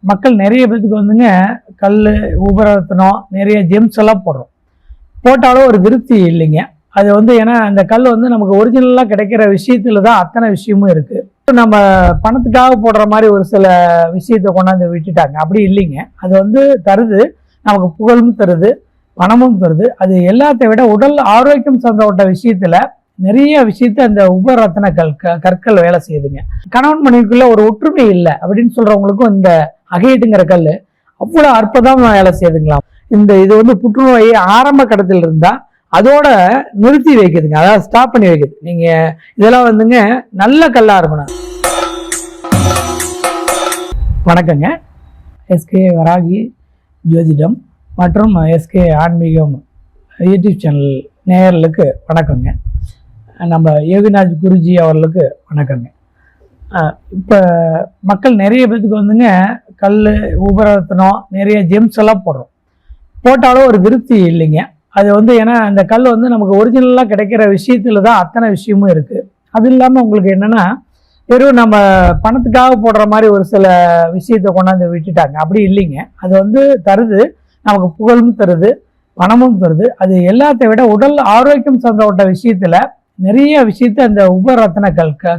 மக்கள் நிறைய பேத்துக்கு வந்துங்க கல் உபரத்தினம் நிறைய ஜெம்ஸ் எல்லாம் போடுறோம். போட்டாலும் ஒரு திருப்தி இல்லைங்க. அது வந்து ஏன்னா அந்த கல் வந்து நமக்கு ஒரிஜினலாக கிடைக்கிற விஷயத்துல தான் அத்தனை விஷயமும் இருக்குது. நம்ம பணத்துக்காக போடுற மாதிரி ஒரு சில விஷயத்தை கொண்டாந்து விட்டுட்டாங்க. அப்படி இல்லைங்க. அது வந்து தருது, நமக்கு புகழும் தருது, பணமும் தருது. அது எல்லாத்தை விட உடல் ஆரோக்கியம் சம்பந்தப்பட்ட விஷயத்துல நிறைய விஷயத்த அந்த உபரத்தின கற்கள் வேலை செய்யுதுங்க. கணவன் மனைவிக்குள்ள ஒரு ஒற்றுமை இல்லை அப்படின்னு சொல்றவங்களுக்கும் இந்த அகைட்டுங்கிற கல் அவ்வளவு அற்புதமா வேலை செய்யுதுங்களாம். இது வந்து புற்றுநோயை ஆரம்ப கட்டத்தில் இருந்தா அதோட நிறுத்தி வைக்குதுங்க, அதாவது ஸ்டாப் பண்ணி வைக்குது. நீங்க இதெல்லாம் வந்துங்க நல்ல கல்லா இருக்கணும். வணக்கங்க. எஸ்கே வராகி ஜோதிடம் மற்றும் எஸ்கே ஆன்மீகம் யூடியூப் சேனல் நேயர்களுக்கு வணக்கங்க. நம்ம யோகிநாத் குருஜி அவர்களுக்கு வணக்கங்க. இப்போ மக்கள் நிறைய பேத்துக்கு வந்துங்க கல் உபரத்தினம் நிறைய ஜெம்ஸ் எல்லாம் போடுறோம். போட்டாலும் ஒரு திருப்தி இல்லைங்க. அது வந்து ஏன்னா அந்த கல் வந்து நமக்கு ஒரிஜினலாக கிடைக்கிற விஷயத்துல தான் அத்தனை விஷயமும் இருக்குது. அது இல்லாமல் உங்களுக்கு என்னென்னா வெறும் நம்ம பணத்துக்காக போடுற மாதிரி ஒரு சில விஷயத்தை கொண்டாந்து விட்டுட்டாங்க. அப்படி இல்லைங்க. அது வந்து தருது, நமக்கு புகழும் தருது, பணமும் தருது. அது எல்லாத்தை விட உடல் ஆரோக்கியம் சம்பந்தப்பட்ட விஷயத்துல நிறைய விஷயத்த அந்த உபரத்தின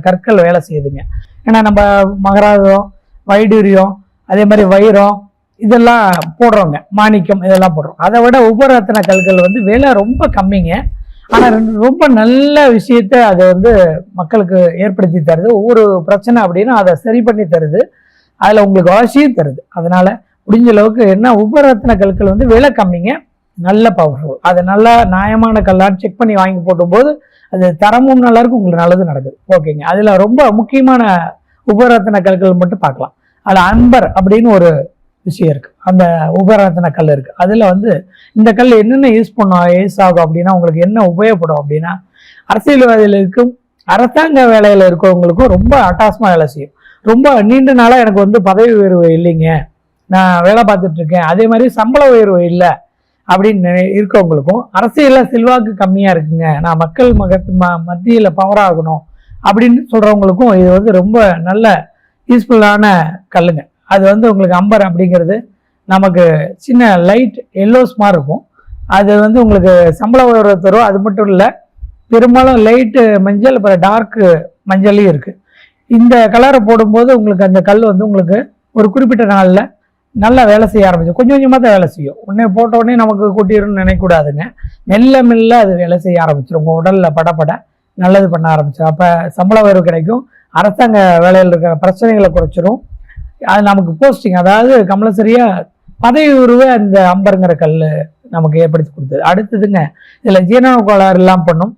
கற்கள் வேலை செய்யுதுங்க. ஏன்னா நம்ம மகராஜம், வைடூரியம், அதே மாதிரி வைரம் இதெல்லாம் போடுறோங்க, மாணிக்கம் இதெல்லாம் போடுறோம். அதை விட உபரத்தின கற்கள் வந்து விலை ரொம்ப கம்மிங்க. ஆனால் ரொம்ப நல்ல விஷயத்த அதை வந்து மக்களுக்கு ஏற்படுத்தி தருது. ஒவ்வொரு பிரச்சனை அப்படின்னா அதை சரி பண்ணி தருது, அதில் உங்களுக்கு அவசியம் தருது. அதனால முடிஞ்ச அளவுக்கு என்ன உபரத்தின கற்கள் வந்து விலை கம்மிங்க, நல்ல பவர்ஃபுல். அது நல்லா நியாயமான கல்லான்னு செக் பண்ணி வாங்கி போடும்போது அது தரமும் நல்லா இருக்கும், உங்களுக்கு நல்லது நடக்குது. ஓகேங்க. அதில் ரொம்ப முக்கியமான உபரத்தின கற்கள் மட்டும் பார்க்கலாம். அதில் அம்பர் அப்படின்னு ஒரு விஷயம் இருக்குது, அந்த உபரத்தின கல் இருக்குது. அதில் வந்து இந்த கல் என்னென்ன யூஸ் ஆகும் அப்படின்னா உங்களுக்கு என்ன உபயோகப்படும் அப்படின்னா அரசியல்வாதிகளுக்கும் அரசாங்க வேலையில் இருக்கிறவங்களுக்கும் ரொம்ப அட்டாசமாக வேலை செய்யும். ரொம்ப நீண்ட நாளாக எனக்கு வந்து பதவி உயர்வு இல்லைங்க, நான் வேலை பார்த்துட்டு இருக்கேன், அதே மாதிரி சம்பள உயர்வு இல்லை அப்படின்னு இருக்கவங்களுக்கும் அரசியலில் செல்வாக்கு கம்மியாக இருக்குங்க, நான் மக்கள் மத்தியில் பவர் ஆகணும் அப்படின்னு சொல்கிறவங்களுக்கும் இது வந்து ரொம்ப நல்ல யூஸ்ஃபுல்லான கல்லுங்க. அது வந்து உங்களுக்கு அம்பர் அப்படிங்கிறது நமக்கு சின்ன லைட் எல்லோஸ் மாதிரி இருக்கும். அது வந்து உங்களுக்கு சம்பள உயர்வு தரும். அது மட்டும் இல்லை, பெரும்பாலும் லைட்டு மஞ்சள் அப்புறம் டார்க்கு மஞ்சளையும் இருக்குது. இந்த கலரை போடும்போது உங்களுக்கு அந்த கல் வந்து உங்களுக்கு ஒரு குறிப்பிட்ட நாளில் நல்லா வேலை செய்ய ஆரம்பிச்சு. கொஞ்சம் கொஞ்சமாக தான் வேலை செய்யும். உடனே போட்ட உடனே நமக்கு கூட்டிடும்னு நினைக்கக்கூடாதுங்க. மெல்ல மெல்ல அது வேலை செய்ய ஆரம்பிச்சிடும். உங்கள் உடலில் படப்பட நல்லது பண்ண ஆரம்பிச்சிடும். அப்போ சம்பள உயர்வு கிடைக்கும், அரசாங்க வேலையில் இருக்கிற பிரச்சனைகளை குறைச்சிரும், அது நமக்கு போஸ்டிங், அதாவது கம்பல்சரியாக பதவி உருவ அந்த அம்பருங்கிற கல் நமக்கு ஏற்படுத்தி கொடுத்தது. அடுத்ததுங்க இதில் ஜீரண கோளாறு எல்லாம் பண்ணும்.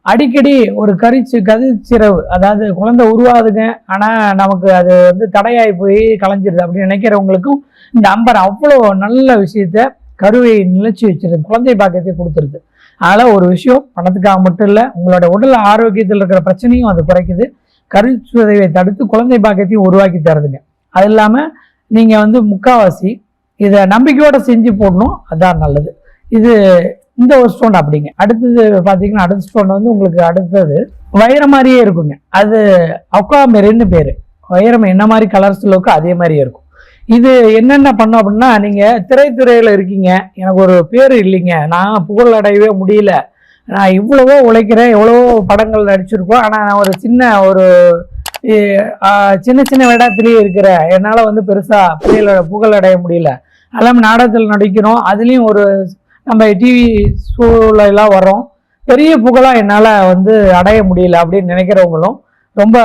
அடிக்கடி ஒரு கதிர்ச்சிரவு, அதாவது குழந்தை உருவாதுங்க ஆனால் நமக்கு அது வந்து தடையாகி போய் கலைஞ்சிருது அப்படின்னு நினைக்கிறவங்களுக்கும் இந்த அம்பர் அவ்வளோ நல்ல விஷயத்த கருவை நிலைச்சி வச்சிருது, குழந்தை பாக்கியத்தை கொடுத்துருது. அதனால் ஒரு விஷயம் பணத்துக்காக மட்டும் இல்லை, உங்களோட உடல் ஆரோக்கியத்தில் இருக்கிற பிரச்சனையும் அது குறைக்குது, கருச்சுதைவை தடுத்து குழந்தை பாக்கியத்தையும் உருவாக்கி தருதுங்க. அது இல்லாமல் நீங்கள் வந்து முக்கால்வாசி இதை நம்பிக்கையோடு செஞ்சு போடணும், அதுதான் நல்லது. இது இந்த ஒரு ஸ்டோன் அப்படிங்க. அடுத்தது பார்த்தீங்கன்னா அடுத்த ஸ்டோன் வந்து உங்களுக்கு அடுத்தது வைரம் மாதிரியே இருக்குங்க. அது அக்வாமெரின்னு பேர். வைரம் என்ன மாதிரி கலர்ஸில் இருக்கோ அதே மாதிரியே இருக்கும். இது என்னென்ன பண்ணும் அப்படின்னா, நீங்கள் திரைத்துறையில் இருக்கீங்க, எனக்கு ஒரு பேர் இல்லைங்க, நான் புகழ் அடையவே முடியல, நான் இவ்வளவோ உழைக்கிறேன், எவ்வளவோ படங்கள் நடிச்சிருக்கோம், ஆனால் நான் ஒரு சின்ன வேடத்திலேயே இருக்கிற, என்னால் வந்து பெருசாக புகழ் அடைய முடியல, எல்லாம் நாடகத்தில் நடிக்கிறோம், அதுலேயும் ஒரு நம்ம டிவி ஷோலாம் வரோம், பெரிய புகழாக என்னால் வந்து அடைய முடியல அப்படின்னு நினைக்கிறவங்களும் ரொம்ப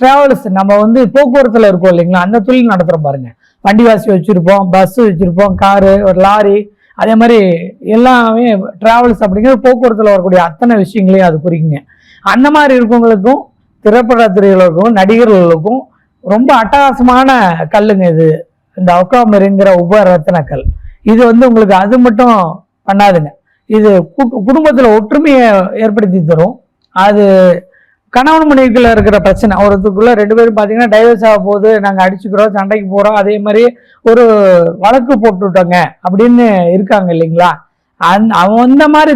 ட்ராவல்ஸ், நம்ம வந்து போக்குவரத்தில் இருக்கோம் இல்லைங்களா, அந்த தொழில் நடத்துகிறோம் பாருங்கள். வண்டி வாசி வச்சுருப்போம், பஸ்ஸு வச்சுருப்போம், காரு, ஒரு லாரி, அதே மாதிரி எல்லாமே ட்ராவல்ஸ் அப்படிங்கிறது போக்குவரத்தில் வரக்கூடிய அத்தனை விஷயங்களையும் அது குறிக்குங்க. அந்த மாதிரி இருக்கவங்களுக்கும் திரைப்படத்துறைகளுக்கும் நடிகர்களுக்கும் ரொம்ப அட்டகாசமான கல்லுங்க இது, இந்த அக்வாமெரிங்கிற உபரத்தின கல். இது வந்து உங்களுக்கு அது மட்டும் பண்ணாதுங்க, இது குடும்பத்தில் ஒற்றுமையை ஏற்படுத்தி தரும். அது கணவன் மனைவிக்குள்ள இருக்கிற பிரச்சனை, ஒருத்துக்குள்ள 2 பேரும் பார்த்தீங்கன்னா டைவர்ஸ் ஆக போது, நாங்கள் அடிச்சுக்கிறோம், சண்டைக்கு போகிறோம், அதே மாதிரி ஒரு வழக்கு போட்டுவிட்டோங்க அப்படின்னு இருக்காங்க இல்லைங்களா, அந்த மாதிரி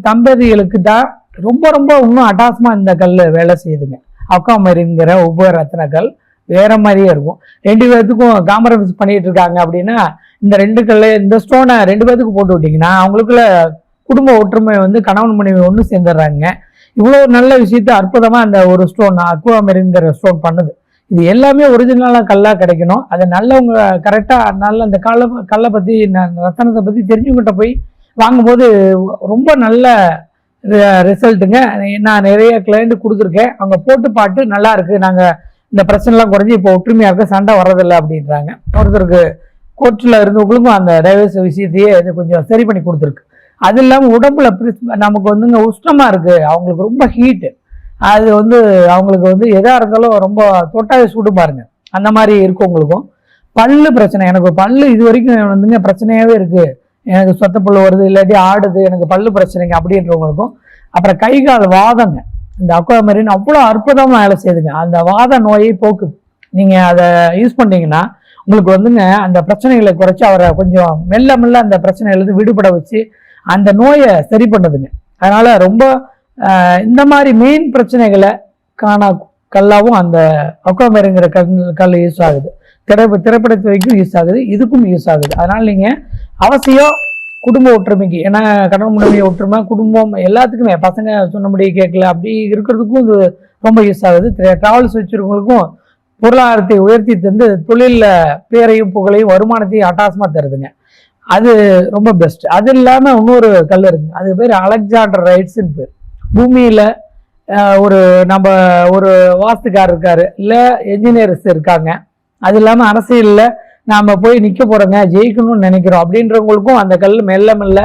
தம்பதிகளுக்கு தான் ரொம்ப ரொம்ப இன்னும் அட்டாசமாக இந்த கல் வேலை செய்யுதுங்க. அக்வாமெரிங்கிற உபரத்தின கல் வேற மாதிரியே இருக்கும். 2 பேர்த்துக்கும் காம்ப்ரமைஸ் பண்ணிட்டு இருக்காங்க அப்படின்னா இந்த 2 கல் இந்த ஸ்டோனை 2 பேர்த்துக்கு போட்டு விட்டீங்கன்னா அவங்களுக்குள்ள குடும்ப ஒற்றுமை வந்து கணவன் மனைவி ஒன்று சேர்ந்துடுறாங்க. இவ்வளோ நல்ல விஷயத்த அற்புதமா அந்த ஒரு ஸ்டோன் அக்வாமெரின்ங்கிற ஸ்டோன் பண்ணுது. இது எல்லாமே ஒரிஜினலாக கல்லாக கிடைக்கணும். அதை நல்லவங்க கரெக்டாக நல்ல அந்த கல்லை பற்றி ரத்தனத்தை பற்றி தெரிஞ்சுக்கிட்ட போய் வாங்கும்போது ரொம்ப நல்ல ரிசல்ட்டுங்க. நான் நிறைய கிளைண்ட் கொடுத்துருக்கேன். அவங்க போட்டு பாட்டு நல்லா இருக்கு, நாங்கள் இந்த பிரச்சனைலாம் குறைஞ்சி இப்போ ஒற்றுமையாக இருக்க, சண்டை வர்றதில்லை அப்படின்றாங்க. ஒருத்தருக்கு கோர்ட்டில் இருந்தவங்களுக்கும் அந்த டைவர்ஸ் விஷயத்தையே இது கொஞ்சம் சரி பண்ணி கொடுத்துருக்கு. அது இல்லாமல் உடம்புல நமக்கு வந்துங்க உஷ்ணமாக இருக்குது, அவங்களுக்கு ரொம்ப ஹீட்டு, அது வந்து அவங்களுக்கு வந்து எதாக இருந்தாலும் ரொம்ப தொட்டாவே சூடு பாருங்க, அந்த மாதிரி இருக்கவங்களுக்கும். பல்லு பிரச்சனை, எனக்கு பல்லு இது வரைக்கும் வந்துங்க பிரச்சனையாகவே இருக்குது, எனக்கு சொத்த பல்லு வருது இல்லாட்டி ஆடுது, எனக்கு பல்லு பிரச்சனைங்க அப்படின்றவங்களுக்கும். அப்புறம் கை கால் வாதங்க, இந்த அக்வாமெரின் அவ்வளோ அற்புதமாக வேலை செய்யுதுங்க, அந்த வாத நோயை போக்குது. நீங்கள் அதை யூஸ் பண்ணீங்கன்னா உங்களுக்கு வந்துங்க அந்த பிரச்சனைகளை குறைச்சி அவரை கொஞ்சம் மெல்ல மெல்ல அந்த பிரச்சனையிலேருந்து விடுபட வச்சு அந்த நோயை சரி பண்ணுதுங்க. அதனால ரொம்ப இந்த மாதிரி மெயின் பிரச்சனைகளை காண கல்லாவும் அந்த அக்வாமெரிங்கிற கல் யூஸ் ஆகுது. திரைப்படத்துறைக்கும் யூஸ் ஆகுது, இதுக்கும் யூஸ் ஆகுது. அதனால நீங்க அவசியம் குடும்ப ஒற்றுமைக்கு, ஏன்னா கணவன் மனைவி ஒற்றுமை குடும்பம் எல்லாத்துக்குமே, பசங்க சொன்னபடி கேட்கல அப்படி இருக்கிறதுக்கும் இது ரொம்ப யூஸ் ஆகுது. டிராவல்ஸ் வச்சிருக்கவங்களுக்கும் பொருளாதாரத்தை உயர்த்தி தந்து தொழிலில் பேரையும் புகழையும் வருமானத்தையும் அட்டாசமாக தருதுங்க. அது ரொம்ப பெஸ்ட். அது இல்லாமல் இன்னொரு கல் இருக்குங்க, அது பேர் அலெக்சாண்டர் ரைட்ஸ்ன்னு பேர். பூமியில் நம்ம ஒரு வாஸ்துக்கார் இருக்காரு, இல்லை என்ஜினியர்ஸ் இருக்காங்க, அது இல்லாமல் அரசியலில் நாம் போய் நிற்க போகிறோங்க, ஜெயிக்கணும்னு நினைக்கிறோம் அப்படின்றவங்களுக்கும் அந்த கல் மெல்ல மெல்ல,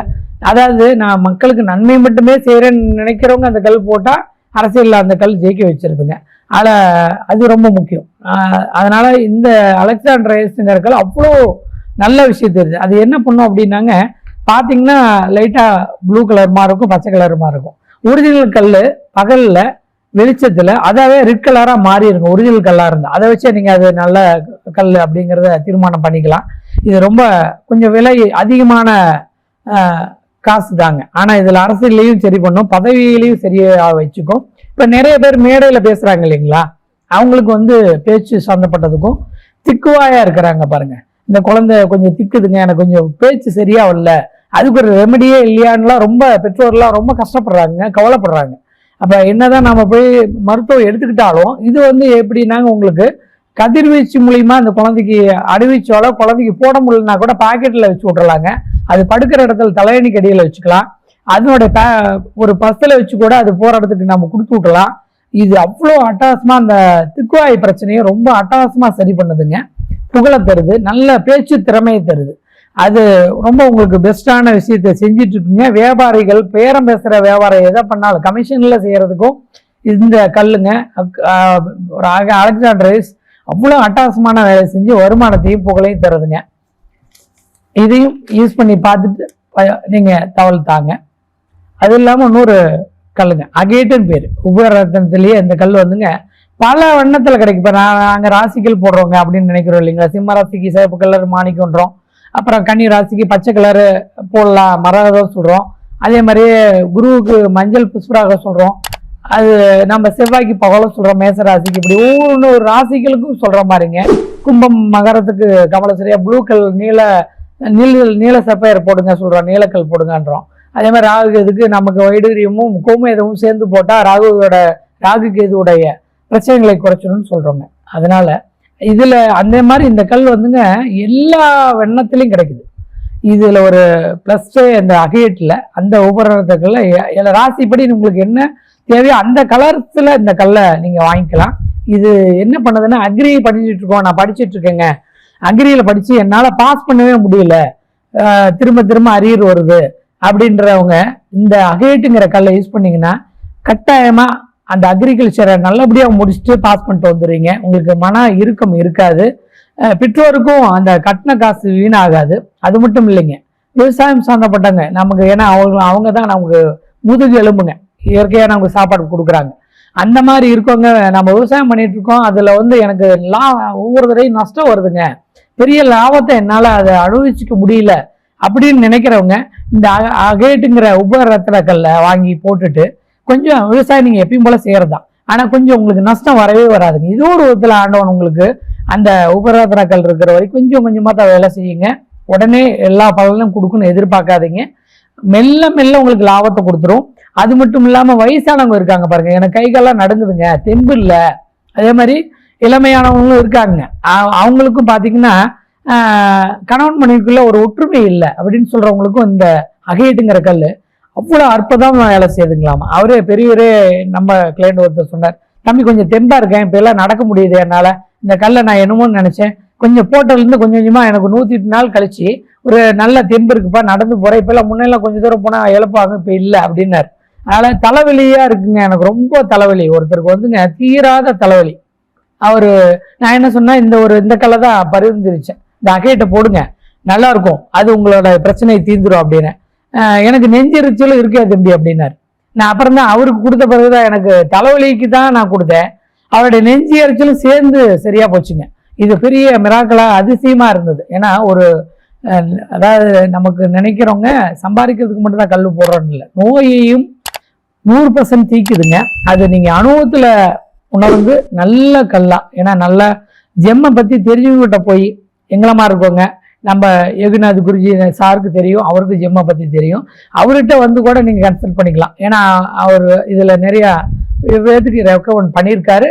அதாவது நான் மக்களுக்கு நன்மை மட்டுமே செய்கிறேன்னு நினைக்கிறவங்க அந்த கல் போட்டால் அரசியலில் அந்த கல் ஜெயிக்க வச்சிருதுங்க. அது ரொம்ப முக்கியம். அதனால இந்த அலெக்சாண்டர் ரைட்ஸ்ங்கிற கல் அவ்வளோ நல்ல விஷயம் தெரியுது. அது என்ன பண்ணும் அப்படின்னாங்க, பார்த்தீங்கன்னா லைட்டாக ப்ளூ கலர் மாதிரி இருக்கும், பச்சை கலர் மாதிரி இருக்கும். ஒரிஜினல் கல் பகலில் வெளிச்சத்தில் அதாவே ரெட் கலராக மாறி இருக்கும் ஒரிஜினல் கல்லாக இருந்தால். அதை வச்சு நீங்கள் அது நல்ல கல் அப்படிங்கிறத தீர்மானம் பண்ணிக்கலாம். இது ரொம்ப கொஞ்சம் விலை அதிகமான காசு தாங்க, ஆனால் இதில் அரசியலையும் சரி பண்ணும், பதவியிலையும் சரியாக வச்சுக்கும். இப்போ நிறைய பேர் மேடையில் பேசுகிறாங்க இல்லைங்களா, அவங்களுக்கு வந்து பேச்சு சம்மந்தப்பட்டதுக்கும் திக்குவாயாக இருக்கிறாங்க பாருங்க. இந்த குழந்தை கொஞ்சம் திக்குதுங்க, எனக்கு கொஞ்சம் பேச்சு சரியா இல்லை, அதுக்கு ஒரு ரெமெடியே இல்லையான்லாம் ரொம்ப பெற்றோர்லாம் ரொம்ப கஷ்டப்படுறாங்க, கவலைப்படுறாங்க. அப்போ என்னதான் நம்ம போய் மருத்துவம் எடுத்துக்கிட்டாலும் இது வந்து எப்படின்னாங்க, உங்களுக்கு கதிர்வீச்சு மூலியமா அந்த குழந்தைக்கு அடிவீச்சோட குழந்தைக்கு போட முடியலன்னா கூட பாக்கெட்டில் வச்சு விட்றலாங்க. அது படுக்கிற இடத்துல தலையணிக்கு அடியில் வச்சுக்கலாம், அதனோட ஒரு பஸ்ஸில் வச்சு கூட அது போகிற இடத்துக்கு நம்ம கொடுத்து விட்டலாம். இது அவ்வளோ அட்டகாசமாக அந்த திக்குவாய் பிரச்சனையை ரொம்ப அட்டகாசமாக சரி பண்ணுதுங்க. புகழை தருது, நல்ல பேச்சு திறமையை தருது. அது ரொம்ப உங்களுக்கு பெஸ்டான விஷயத்தை செஞ்சிட்டு இருக்குங்க. வியாபாரிகள் பேரம் பேசுகிற வியாபாரம் எதை பண்ணாலும் கமிஷனில் செய்கிறதுக்கும் இந்த கல்லுங்க ஒரு அலெக்சாண்டர் ரைட்ஸ் அவ்வளோ அட்டகாசமான வேலை செஞ்சு வருமானத்தையும் புகழையும் தருதுங்க. இதையும் யூஸ் பண்ணி பார்த்துட்டு நீங்கள் தவள் தாங்க. அது இல்லாமல் இன்னொரு கல்லுங்க அகேட்டுன்னு பேர், உபரத்னத்திலேயே இந்த கல் வந்துங்க பல வண்ணத்தில் கிடைக்கும். இப்போ நாங்கள் ராசிகள் போடுறோங்க அப்படின்னு நினைக்கிறோம் இல்லைங்களா, சிம்ம ராசிக்கு சிவப்பு கலர் மாணிக்கன்றோம், அப்புறம் கன்னி ராசிக்கு பச்சை கலரு போடலாம் மரகதம் சொல்கிறோம், அதே மாதிரியே குருவுக்கு மஞ்சள் புஷ்பராக சொல்கிறோம், அது நம்ம செவ்வாய்க்கு பகலும் சொல்கிறோம், மேச ராசிக்கு, இப்படி ஒவ்வொரு ராசிகளுக்கும் சொல்கிற மாதிரிங்க. கும்பம் மகரத்துக்கு கமலசரியா ப்ளூ கலர் நீல சப்பையர் போடுங்க சொல்கிறோம், நீலக்கல் போடுங்கன்றோம். அதே மாதிரி ராகு இதுக்கு நமக்கு வைடூரியமும் கோமேதமும் சேர்ந்து போட்டால் ராகு கேதுவுடைய பிரச்சனைகளை குறைச்சணும்னு சொல்கிறோங்க. அதனால இதில் அந்த மாதிரி இந்த கல் வந்துங்க எல்லா வண்ணத்திலையும் கிடைக்குது. இதில் ஒரு ப்ளஸ்ஸு இந்த அகையட்டில் அந்த உபகரணத்துக்களில் ராசிப்படி உங்களுக்கு என்ன தேவையோ அந்த கலர்ஸில் இந்த கல்லை நீங்கள் வாங்கிக்கலாம். இது என்ன பண்ணுதுன்னா, அக்ரி படிச்சுட்டு இருக்கோம், நான் படிச்சுட்டு இருக்கேங்க, அக்ரியில் படித்து என்னால் பாஸ் பண்ணவே முடியல, திரும்ப திரும்ப அரியர் வருது அப்படின்றவங்க இந்த அகையட்டுங்கிற கல்லை யூஸ் பண்ணிங்கன்னா கட்டாயமாக அந்த அக்ரிகல்ச்சரை நல்லபடியாக முடிச்சுட்டு பாஸ் பண்ணிட்டு வந்துடுவீங்க. உங்களுக்கு மன இறுக்கம் இருக்காது, பெற்றோருக்கும் அந்த கட்டின காசு வீணாகாது. அது மட்டும் இல்லைங்க, விவசாயம் சார்ந்தப்பட்டங்க நமக்கு, ஏன்னா அவங்க தான் நமக்கு முதுகு எலும்புங்க, இயற்கையாக நமக்கு சாப்பாடு கொடுக்குறாங்க. அந்த மாதிரி இருக்கவங்க நம்ம விவசாயம் பண்ணிட்டு இருக்கோம், அதில் வந்து எனக்கு ஒவ்வொரு தடவையும் நஷ்டம் வருதுங்க, பெரிய லாபத்தை என்னால் அதை அனுபவிச்சுக்க முடியல அப்படின்னு நினைக்கிறவங்க இந்த அகேட்டுங்கிற உபரத்தின கல்லை வாங்கி போட்டுட்டு கொஞ்சம் விவசாயம் நீங்கள் எப்பயும் போல செய்கிறது தான். ஆனால் கொஞ்சம் உங்களுக்கு நஷ்டம் வரவே வராதுங்க. இதோ ஒரு விதத்தில் ஆண்டவன் உங்களுக்கு அந்த உபரத்ன கல் இருக்கிற வரைக்கும் கொஞ்சம் கொஞ்சமாக தான் வேலை செய்யுங்க. உடனே எல்லா பலனும் கொடுக்குன்னு எதிர்பார்க்காதீங்க. மெல்ல மெல்ல உங்களுக்கு லாபத்தை கொடுத்துரும். அது மட்டும் இல்லாமல் வயசானவங்க இருக்காங்க பாருங்க, எனக்கு கைகாலாம் நடுங்குதுங்க, தெம்பு இல்லை, அதே மாதிரி இளமையானவங்களும் இருக்காங்க, அவங்களுக்கும் பார்த்தீங்கன்னா கணவன் மனைவிக்குள்ள ஒரு ஒற்றுமை இல்லை அப்படின்னு சொல்றவங்களுக்கும் இந்த அகைட்டுங்கிற கல் அவ்வளோ அற்புதமா வேலை செய்யுதுங்களாமா. அவரே பெரியவரே நம்ம கிளைண்ட் ஒருத்தர் சொன்னார், தம்பி கொஞ்சம் தெம்பா இருக்கேன், இப்போ எல்லாம் நடக்க முடியுது என்னால, இந்த கல்லை நான் என்னமோன்னு நினைச்சேன், கொஞ்சம் போட்டதுலேருந்து கொஞ்சம் கொஞ்சமா எனக்கு 108 நாள் கழிச்சு ஒரு நல்ல தெம்பு இருக்குப்பா, நடந்து போறேன், இப்பெல்லாம் முன்னெல்லாம் கொஞ்சம் தூரம் போனா இழப்பாங்க, இப்போ இல்லை அப்படின்னாரு. அதனால தலைவலியா இருக்குங்க, எனக்கு ரொம்ப தலைவலி, ஒருத்தருக்கு வந்துங்க தீராத தலைவலி. அவரு நான் என்ன சொன்னா, இந்த கல்லை தான் பரிந்துரைச்சேன், இந்த அகைட்டை போடுங்க நல்லா இருக்கும், அது உங்களோட பிரச்சனையை தீர்ந்துடும் அப்படின்னு. எனக்கு நெஞ்செரிச்சலும் இருக்கே தம்பி அப்படின்னாரு. நான் அப்புறம் தான் அவருக்கு கொடுத்த பிறகுதான் எனக்கு தலைவலிக்கு தான் நான் கொடுத்தேன், அவருடைய நெஞ்சு எரிச்சலும் சேர்ந்து சரியா போச்சுங்க. இது பெரிய மிராக்களா அதிசயமா இருந்தது. ஏன்னா ஒரு அதாவது நமக்கு நினைக்கிறவங்க சம்பாதிக்கிறதுக்கு மட்டும் தான் கல் போடுறோன்னு இல்லை, நோயையும் 100% தீக்குதுங்க. அது நீங்க அனுபவத்துல உணர்ந்து நல்ல கல்லா, ஏன்னா நல்ல ஜெம்மை பத்தி தெரிஞ்சவங்கிட்ட போய் எங்களமா இருக்கோங்க, நம்ம யோகிநாத் குருஜி சாருக்கு தெரியும், அவருக்கு ஜெம்மை பத்தி தெரியும், அவர்கிட்ட வந்து கூட நீங்க கன்சல்ட் பண்ணிக்கலாம். ஏன்னா அவர் இதுல நிறைய பேருக்கு ரெக்கமெண்ட் பண்ணியிருக்காரு,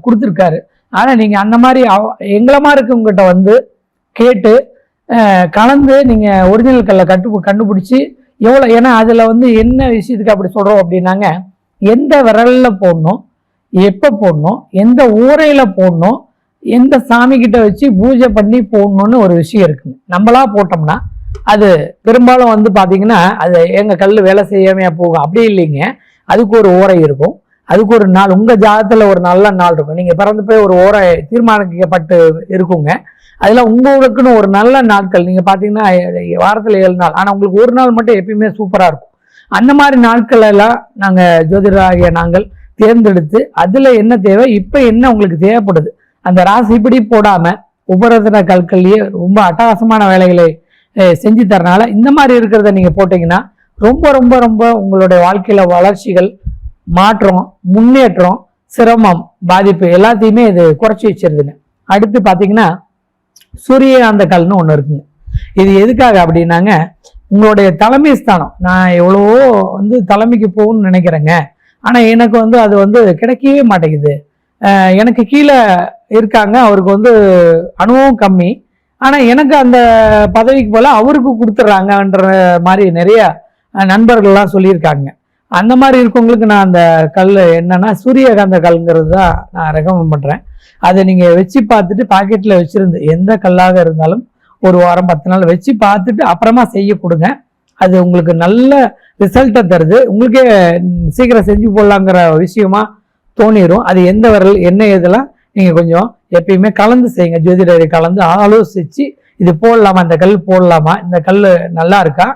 கொடுத்துருக்காரு. ஆனா நீங்க அந்த மாதிரி எங்களமா இருக்கவங்ககிட்ட வந்து கேட்டு கலந்து நீங்க ஒரிஜினல் கல்லை கண்டுபிடிச்சி எவ்வளோ, ஏன்னா அதுல வந்து என்ன விஷயத்துக்கு அப்படி சொல்றோம் அப்படின்னாங்க, எந்த விரல்ல போடணும், எப்ப போடணும், எந்த ஊரையில போடணும், எந்த சாமி கிட்ட வச்சு பூஜை பண்ணி போடணும்னு ஒரு விஷயம் இருக்குங்க. நம்மளா போட்டோம்னா அது பெரும்பாலும் வந்து பாத்தீங்கன்னா அது எங்க கல் வேலை செய்யாமையா போகும், அப்படி இல்லைங்க. அதுக்கு ஒரு ஓரை இருக்கும், அதுக்கு ஒரு நாள், உங்க ஜாதத்துல ஒரு நல்ல நாள் இருக்கும், நீங்க பிறந்து போய் ஒரு ஓரை தீர்மானிக்கப்பட்டு இருக்குங்க. அதுல உங்களுக்குன்னு ஒரு நல்ல நாட்கள் நீங்க பாத்தீங்கன்னா வாரத்துல 7 நாள், ஆனா உங்களுக்கு ஒரு நாள் மட்டும் எப்பயுமே சூப்பரா இருக்கும். அந்த மாதிரி நாட்கள் எல்லாம் நாங்க ஜோதிடராகிய நாங்கள் தேர்ந்தெடுத்து அதுல என்ன தேவை, இப்ப என்ன உங்களுக்கு தேவைப்படுது, அந்த ராசிப்படி போடாம உபரத்ன கற்கள்லயே ரொம்ப அட்டகாசமான வேலைகளை செஞ்சு தரனால இந்த மாதிரி இருக்கிறத நீங்க போட்டீங்கன்னா ரொம்ப ரொம்ப ரொம்ப உங்களுடைய வாழ்க்கையில வளர்ச்சிகள், மாற்றம், முன்னேற்றம், சிரமம், பாதிப்பு எல்லாத்தையுமே இது குறைச்சி வச்சிருதுங்க. அடுத்து பாத்தீங்கன்னா சூரியகாந்த கல்னு ஒண்ணு இருக்குங்க. இது எதுக்காக அப்படின்னாங்க, உங்களுடைய தலைமை ஸ்தானம், நான் எவ்வளவோ வந்து தலைமைக்கு போகணும்னு நினைக்கிறேங்க, ஆனா எனக்கு வந்து அது வந்து கிடைக்கவே மாட்டேங்குது, எனக்கு கீழே இருக்காங்க, அவருக்கு வந்து அனுபவம் கம்மி, ஆனா எனக்கு அந்த பதவிக்கு போல அவருக்கு கொடுத்துட்றாங்கன்ற மாதிரி நிறைய நண்பர்கள்லாம் சொல்லியிருக்காங்க. அந்த மாதிரி இருக்கவங்களுக்கு நான் அந்த கல் என்னன்னா சூரியகாந்த கல்ங்கிறது தான் நான் ரெக்கமெண்ட் பண்றேன். அதை நீங்க வச்சு பார்த்துட்டு பாக்கெட்ல வச்சிருந்து எந்த கல்லாக இருந்தாலும் ஒரு வாரம் 10 நாள் வச்சு பார்த்துட்டு அப்புறமா செய்ய கொடுங்க. அது உங்களுக்கு நல்ல ரிசல்ட்டை தருது, உங்களுக்கே சீக்கிரம் செஞ்சு போடலாங்கிற விஷயமா தோணிடும். அது எந்த விரல் என்ன இதெல்லாம் நீங்க கொஞ்சம் எப்பயுமே கலந்து செய்யுங்க, ஜோதிடரை கலந்து ஆலோசிச்சு இது போடலாமா, இந்த கல் போடலாமா, இந்த கல் நல்லா இருக்கா,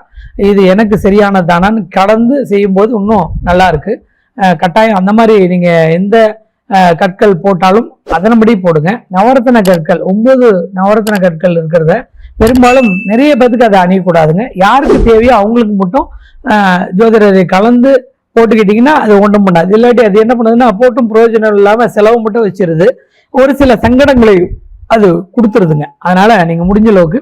இது எனக்கு சரியானதானான்னு கலந்து செய்யும்போது இன்னும் நல்லா இருக்கு. கட்டாயம் அந்த மாதிரி நீங்க எந்த கற்கள் போட்டாலும் அதன்படி போடுங்க. நவரத்ன கற்கள் 9 நவரத்ன கற்கள் இருக்கிறத பெரும்பாலும் நிறைய பேருக்கு அதை அணியக்கூடாதுங்க. யாருக்கு தேவையோ அவங்களுக்கு மட்டும் ஜோதிடரை கலந்து போட்டுக்கிட்டீங்கன்னா அது ஒன்றும் பண்ணாது. இல்லாட்டி அது என்ன பண்ணுதுன்னா போட்டும் பிரயோஜனம் இல்லாம செலவு மட்டும் வச்சிருது, ஒரு சில சங்கடங்களை அது கொடுத்துருதுங்க. அதனால நீங்க முடிஞ்ச அளவுக்கு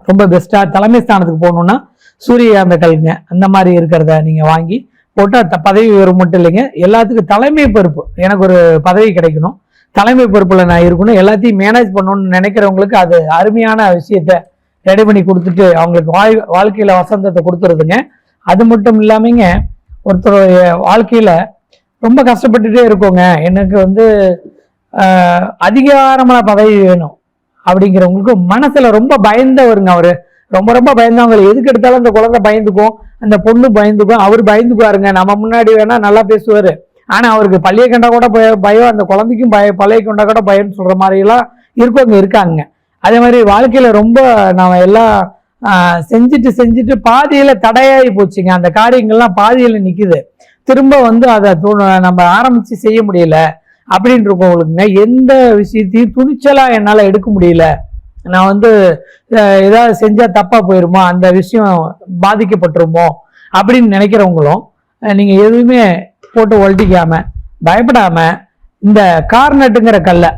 ரொம்ப பெஸ்டா தலைமை ஸ்தானத்துக்கு போகணும்னா சூரியகாந்த கல்ங்க அந்த மாதிரி இருக்கிறத நீங்க வாங்கி போட்டு பதவி உயர்வு மட்டும் இல்லைங்க, எல்லாத்துக்கும் தலைமை பொறுப்பு, எனக்கு ஒரு பதவி கிடைக்கணும், தலைமை பொறுப்புல நான் இருக்கணும், எல்லாத்தையும் மேனேஜ் பண்ணணும்னு நினைக்கிறவங்களுக்கு அது அருமையான விஷயத்த ரெடி பண்ணி கொடுத்துட்டு அவங்களுக்கு வாழ்க்கையில வசந்தத்தை கொடுத்துருதுங்க. அது மட்டும் இல்லாமங்க, ஒருத்தருடைய வாழ்க்கையில ரொம்ப கஷ்டப்பட்டுட்டே இருக்கோங்க, எனக்கு வந்து அதிகாரமான பதவி வேணும் அப்படிங்கிறவங்களுக்கு மனசுல ரொம்ப பயந்தவருங்க, அவரு ரொம்ப ரொம்ப பயந்தவங்க, எதுக்கு எடுத்தாலும் அந்த குழந்தை பயந்துக்கும், அந்த பொண்ணு பயந்துக்கும், அவர் பயந்துக்குவாருங்க. நம்ம முன்னாடி வேணா நல்லா பேசுவாரு, ஆனா அவருக்கு பள்ளியை கண்டா கூட பயம், அந்த குழந்தைக்கும் பழைய கண்டா கூட பயம்னு சொல்ற மாதிரி எல்லாம் இருக்கவங்க இருக்காங்க. அதே மாதிரி வாழ்க்கையில ரொம்ப நாம எல்லாம் செஞ்சுட்டு பாதியில தடையாகி போச்சுங்க, அந்த காரியங்கள்லாம் பாதியில நிக்குது, திரும்ப வந்து அதை நம்ம ஆரம்பிச்சு செய்ய முடியல அப்படின்னு இருக்கவங்களுக்குங்க, எந்த விஷயத்தையும் துணிச்சலா என்னால எடுக்க முடியல, நான் வந்து ஏதாவது செஞ்சா தப்பா போயிருமோ, அந்த விஷயம் பாதிக்கப்பட்டுருமோ அப்படின்னு நினைக்கிறவங்களும் நீங்க எதுவுமே போட்டு ஒழட்டிக்காம பயப்படாமல் இந்த கார்னட்டுங்கிற கல்லை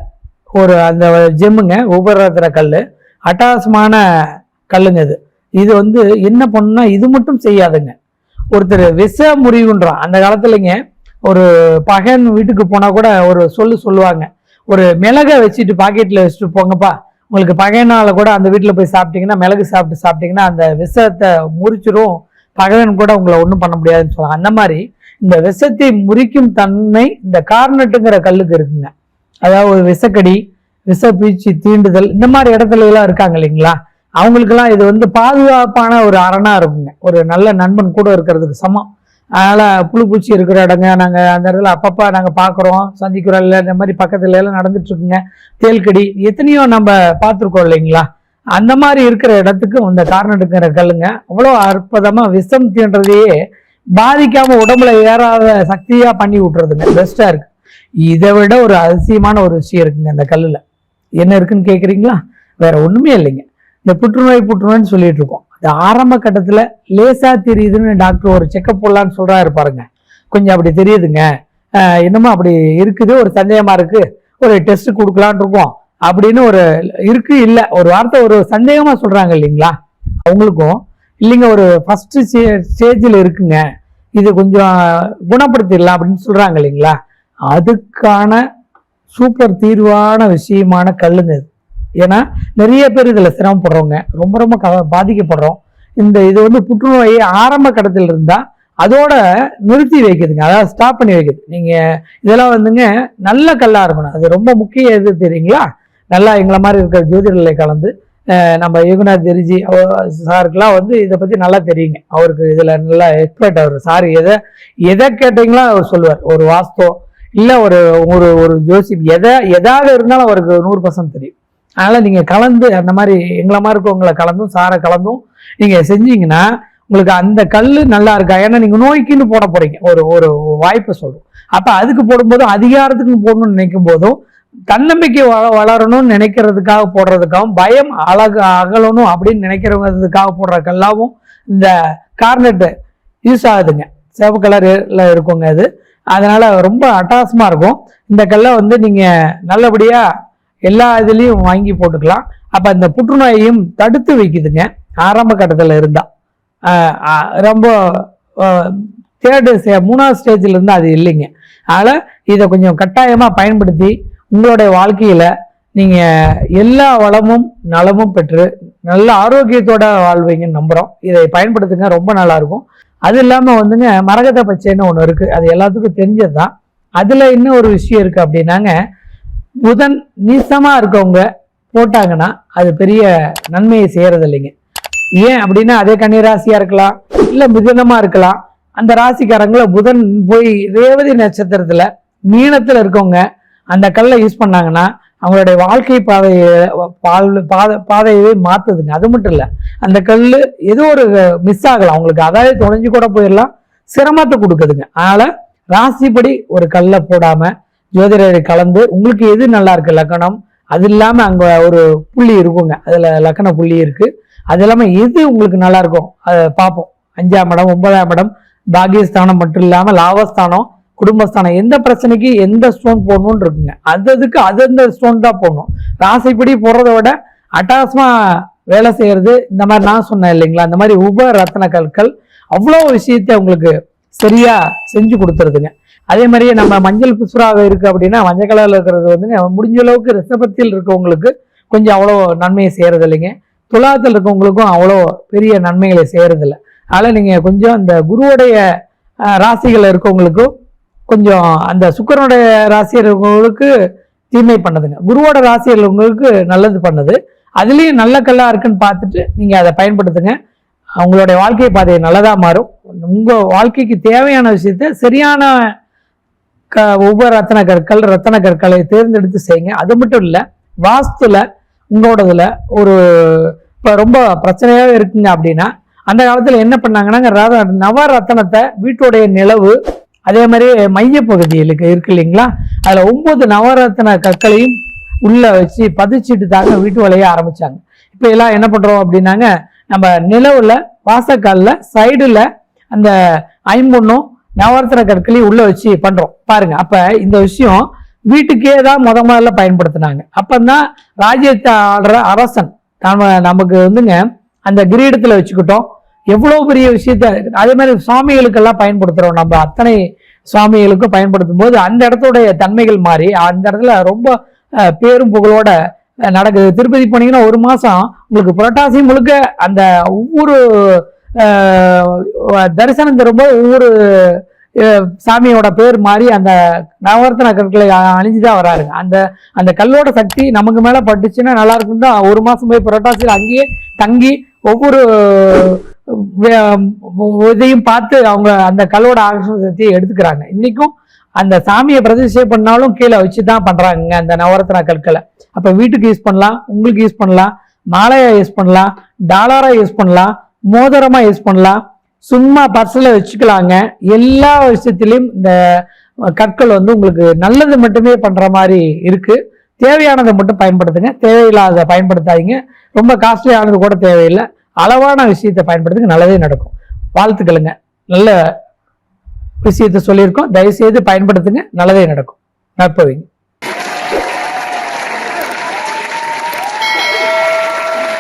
ஒரு அந்த ஜெம்முங்க உபரத்தின கல் அட்டகாசமான கல்லுங்க. இது வந்து என்ன பண்ணுன்னா இது மட்டும் செய்யாதுங்க. ஒருத்தர் விஷ முறிவுன்றான் அந்த காலத்துலங்க. ஒரு பகன் வீட்டுக்கு போனால் கூட ஒரு சொல்லுவாங்க, ஒரு மிளகை வச்சுட்டு பாக்கெட்டில் வச்சுட்டு போங்கப்பா, உங்களுக்கு பகையனால கூட அந்த வீட்டில் போய் சாப்பிட்டீங்கன்னா மிளகு சாப்பிட்டீங்கன்னா அந்த விஷத்தை முறிச்சிரும், பகைவன் கூட உங்களை ஒன்றும் பண்ண முடியாதுன்னு சொல்லுவாங்க. அந்த மாதிரி இந்த விஷத்தை முறிக்கும் தன்மை இந்த கார்னட்டுங்கிற கல்லுக்கு இருக்குங்க. அதாவது ஒரு விஷக்கடி, விஷ பீச்சி தீண்டுதல் இந்த மாதிரி இடத்துல எல்லாம் இருக்காங்க இல்லைங்களா, அவங்களுக்கெல்லாம் இது வந்து பாதுகாப்பான ஒரு அரணா இருக்குங்க. ஒரு நல்ல நண்பன் கூட இருக்கிறதுக்கு சமம். அதனால புழு பூச்சி இருக்கிற இடங்க நாங்கள் அந்த இடத்துல அப்பப்போ நாங்கள் பார்க்குறோம், சந்திக்கிறோம். இல்லை இந்த மாதிரி பக்கத்துல எல்லாம் நடந்துட்டு இருக்குங்க. தேல்கடி எத்தனையோ நம்ம பார்த்துருக்கோம் இல்லைங்களா. அந்த மாதிரி இருக்கிற இடத்துக்கு இந்த கார்னட்டுங்கிற கல்லுங்க அவ்வளோ அற்புதமாக விஷம் தீன்றதையே பாதிக்காம உடம்புல ஏறாத சக்தியா பண்ணி விட்டுறதுங்க. பெஸ்டா இருக்கு. இதை விட ஒரு அதிசயமான ஒரு விஷயம் இருக்குங்க அந்த கல்லுல. என்ன இருக்குன்னு கேக்குறீங்களா? வேற ஒண்ணுமே இல்லைங்க. இந்த புற்றுநோய்ன்னு சொல்லிட்டு இருக்கோம். அது ஆரம்ப கட்டத்துல லேசா தெரியுதுன்னு டாக்டர் ஒரு செக்கப் போடலான்னு சொல்றாரு பாருங்க. கொஞ்சம் அப்படி தெரியுதுங்க, என்னமோ அப்படி இருக்குது, ஒரு சந்தேகமா இருக்கு, ஒரு டெஸ்ட் கொடுக்கலான் இருக்கோம் அப்படின்னு ஒரு இருக்கு இல்லை ஒரு வார்த்தை ஒரு சந்தேகமா சொல்றாங்க இல்லைங்களா. அவங்களுக்கும் இல்லைங்க ஒரு ஃபர்ஸ்ட் ஸ்டேஜில் இருக்குங்க, இது கொஞ்சம் குணப்படுத்திடலாம் அப்படின்னு சொல்றாங்க இல்லைங்களா. அதுக்கான சூப்பர் தீர்வான விஷயமான கல்லுங்க இது. ஏன்னா நிறைய பேர் இதுல சிரமப்படுறவங்க, ரொம்ப ரொம்ப பாதிக்கப்படுறோம். இது வந்து புற்றுநோயை ஆரம்ப கட்டத்தில் இருந்தா அதோட நிறுத்தி வைக்குதுங்க, அதாவது ஸ்டாப் பண்ணி வைக்குது. நீங்க இதெல்லாம் வந்துங்க நல்ல கல்லா இருக்கணும். அது ரொம்ப முக்கியம். எது தெரியுங்களா, நல்லா எங்களை மாதிரி இருக்கிற ஜோதிடர்களை கலந்து நம்ம யுகநாத் தெரிஜி சாருக்கெல்லாம் வந்து இதை பற்றி நல்லா தெரியுங்க. அவருக்கு இதில் நல்லா எக்ஸ்பர்ட். அவர் சார் எதை கேட்டீங்களா அவர் சொல்லுவார். ஒரு வாஸ்தோ இல்லை ஒரு ஒரு ஒரு ஜோசி எதாக இருந்தாலும் அவருக்கு 100% தெரியும். அதனால் நீங்கள் கலந்து அந்த மாதிரி எங்களை மாதிரி இருக்கவங்களை கலந்தும் சாரை கலந்தும் நீங்கள் செஞ்சீங்கன்னா உங்களுக்கு அந்த கல் நல்லா இருக்கா. ஏன்னா நீங்கள் நோய்க்குன்னு போட போகிறீங்க, ஒரு ஒரு வாய்ப்பை சொல்லும். அப்போ அதுக்கு போடும்போதும் அதிகாரத்துக்குன்னு போடணும்னு நினைக்கும் போதும் தன்னம்பிக்கை வளரணும்னு நினைக்கிறதுக்காக போடுறதுக்காகவும் பயம் அகலணும் அப்படின்னு நினைக்கிறதுக்காக போடுற கல்லாவும் இந்த கார்னெட்டு யூஸ் ஆகுதுங்க. சிவப்பு கலர்ல இருக்குங்க அது. அதனால ரொம்ப அட்டகாசமா இருக்கும். இந்த கல்லை வந்து நீங்க நல்லபடியா எல்லா இதுலயும் வாங்கி போட்டுக்கலாம். அப்ப இந்த புற்றுநோயையும் தடுத்து வைக்குதுங்க ஆரம்ப கட்டத்துல இருந்தா. ரொம்ப மூணாவது ஸ்டேஜ்ல இருந்தா அது இல்லைங்க. அதனால இதை கொஞ்சம் கட்டாயமா பயன்படுத்தி உங்களுடைய வாழ்க்கையில நீங்க எல்லா வளமும் நலமும் பெற்று நல்ல ஆரோக்கியத்தோட வாழ்வீங்கன்னு நம்புறோம். இதை பயன்படுத்துங்க, ரொம்ப நல்லா இருக்கும். அது இல்லாம வந்துங்க மரகத பச்சைன்னு ஒண்ணு இருக்கு, அது எல்லாத்துக்கும் தெரிஞ்சதுதான். அதுல இன்னும் ஒரு விஷயம் இருக்கு அப்படின்னாங்க, புதன் நீசமா இருக்கவங்க போட்டாங்கன்னா அது பெரிய நன்மையை செய்யறது இல்லைங்க. ஏன் அப்படின்னா அதே கன்னிராசியா இருக்கலாம், இல்ல மிதுனமா இருக்கலாம். அந்த ராசிக்காரங்களை புதன் போய் ரேவதி நட்சத்திரத்துல மீனத்துல இருக்கவங்க அந்த கல்லை யூஸ் பண்ணாங்கன்னா அவங்களுடைய வாழ்க்கை பாதையவே மாத்துதுங்க. அது மட்டும் இல்ல, அந்த கல் ஏதோ ஒரு மிஸ் ஆகலாம் அவங்களுக்கு, அதாவது தொலைஞ்சு கூட போயிடலாம், சிரமத்தை கொடுக்குதுங்க. அதனால ராசிப்படி ஒரு கல்லை போடாம ஜோதிடரை கலந்து உங்களுக்கு எது நல்லா இருக்கு லக்கணம், அது இல்லாம அங்க ஒரு புள்ளி இருக்குங்க, அதுல லக்கண புள்ளி இருக்கு, அது இல்லாம எது உங்களுக்கு நல்லா இருக்கும் அதை பார்ப்போம். 5ஆம் இடம் 9ஆம் இடம் பாகியஸ்தானம் மட்டும் இல்லாம லாபஸ்தானம் குடும்பஸ்தானம், எந்த பிரச்சனைக்கு எந்த ஸ்டோன் போடணும்னு இருக்குங்க. அதுக்கு அந்த ஸ்டோன் தான் போடணும். ராசிப்படி போடுறத விட அட்டகாசமா வேலை செய்யறது இந்த மாதிரி நான் சொன்னேன் இல்லைங்களா, அந்த மாதிரி உப ரத்ன கற்கள் அவ்வளோ விஷயத்த உங்களுக்கு சரியா செஞ்சு கொடுத்துருதுங்க. அதே மாதிரியே நம்ம மஞ்சள் புசுராக இருக்கு அப்படின்னா மஞ்சள் கலர்ல இருக்கிறது வந்துங்க முடிஞ்ச அளவுக்கு ரிஷபத்தில் இருக்கவங்களுக்கு கொஞ்சம் அவ்வளோ நன்மையை செய்யறது இல்லைங்க. துலாத்தில் இருக்கவங்களுக்கும் அவ்வளோ பெரிய நன்மைகளை செய்யறது இல்லை. அதனால நீங்க கொஞ்சம் அந்த குருவுடைய ராசிகள் இருக்கவங்களுக்கும் கொஞ்சம் அந்த சுக்கரனுடைய ராசி இருக்கவங்களுக்கு தீமை பண்ணதுங்க, குருவோட ராசி இருக்கவங்களுக்கு நல்லது பண்ணுது. அதுலேயும் நல்ல கல்லா இருக்குன்னு பார்த்துட்டு நீங்க அதை பயன்படுத்துங்க. அவங்களுடைய வாழ்க்கை பாதையை நல்லதா மாறும். உங்க வாழ்க்கைக்கு தேவையான விஷயத்த சரியான உப ரத்தன கற்களை தேர்ந்தெடுத்து செய்யுங்க. அது மட்டும் இல்லை, வாஸ்துல உங்களோடதுல ஒரு இப்போ ரொம்ப பிரச்சனையாகவே இருக்குங்க அப்படின்னா அந்த காலத்தில் என்ன பண்ணாங்கன்னா நவரத்தனத்தை வீட்டுடைய நிலவு அதே மாதிரி மையப்பகுதிகளுக்கு இருக்கு இல்லைங்களா, அதுல 9 நவரத்ன கற்களையும் உள்ள வச்சு பதிச்சுட்டு தாங்க வீட்டு வேலையை ஆரம்பிச்சாங்க. இப்ப எல்லாம் என்ன பண்றோம் அப்படின்னாங்க, நம்ம நிலவுல வாசக்காலில் சைடுல அந்த 5 பொண்ணும் நவரத்ன கற்களையும் உள்ள வச்சு பண்றோம் பாருங்க. அப்ப இந்த விஷயம் வீட்டுக்கே தான் முதல்ல பயன்படுத்தினாங்க. அப்பந்தான் ராஜ்யத்தை ஆடுற அரசன் நமக்கு வந்துங்க அந்த கிரீடத்துல வச்சுக்கிட்டோம். எவ்வளவு பெரிய விஷயத்த அதே மாதிரி சுவாமிகளுக்கெல்லாம் பயன்படுத்துறோம். நம்ம அத்தனை சுவாமிகளுக்கும் பயன்படுத்தும் போது அந்த இடத்துடைய தன்மைகள் மாறி அந்த இடத்துல ரொம்ப பேரும் புகழோட நடக்குது. திருப்பதி போனீங்கன்னா ஒரு மாசம் உங்களுக்கு புரட்டாசி முழுக்க அந்த ஒவ்வொரு தரிசனம் தரும்போது ஒவ்வொரு சாமியோட பேர் மாறி அந்த நவரத்ன கற்களை அணிஞ்சுதான் வராருங்க. அந்த கல்லோட சக்தி நமக்கு மேல பட்டுச்சுன்னா நல்லா இருக்கும் தான் ஒரு மாசம் போய் புரட்டாசியில் அங்கேயே தங்கி ஒவ்வொரு இதையும் பார்த்து அவங்க அந்த கல்லோட ஆகர்ஷண சக்தியை எடுத்துக்கிறாங்க. இன்னைக்கும் அந்த சாமியை பிரதிஷ்டை பண்ணாலும் கீழே வச்சுதான் பண்றாங்க அந்த நவரத்ன கற்களை. அப்ப வீட்டுக்கு யூஸ் பண்ணலாம், உங்களுக்கு யூஸ் பண்ணலாம், மாலையா யூஸ் பண்ணலாம், டாலரா யூஸ் பண்ணலாம், மோதிரமா யூஸ் பண்ணலாம், சும்மா பர்ஸ்ல வச்சுக்கலாங்க. எல்லா விஷயத்திலையும் இந்த கற்கள் வந்து உங்களுக்கு நல்லது மட்டுமே பண்ற மாதிரி இருக்கு. தேவையானதை மட்டும் பயன்படுத்துங்க, தேவையில்லாத பயன்படுத்தாதீங்க. ரொம்ப காஸ்ட்லியானது கூட தேவையில்லை. அளவான விஷயத்தை பயன்படுத்துங்க, நல்லதே நடக்கும். வாழ்த்துக்களுங்க. நல்ல விஷயத்த சொல்லியிருக்கோம், தயவுசெய்து பயன்படுத்துங்க, நல்லதே நடக்கும். நற்பவிங்க.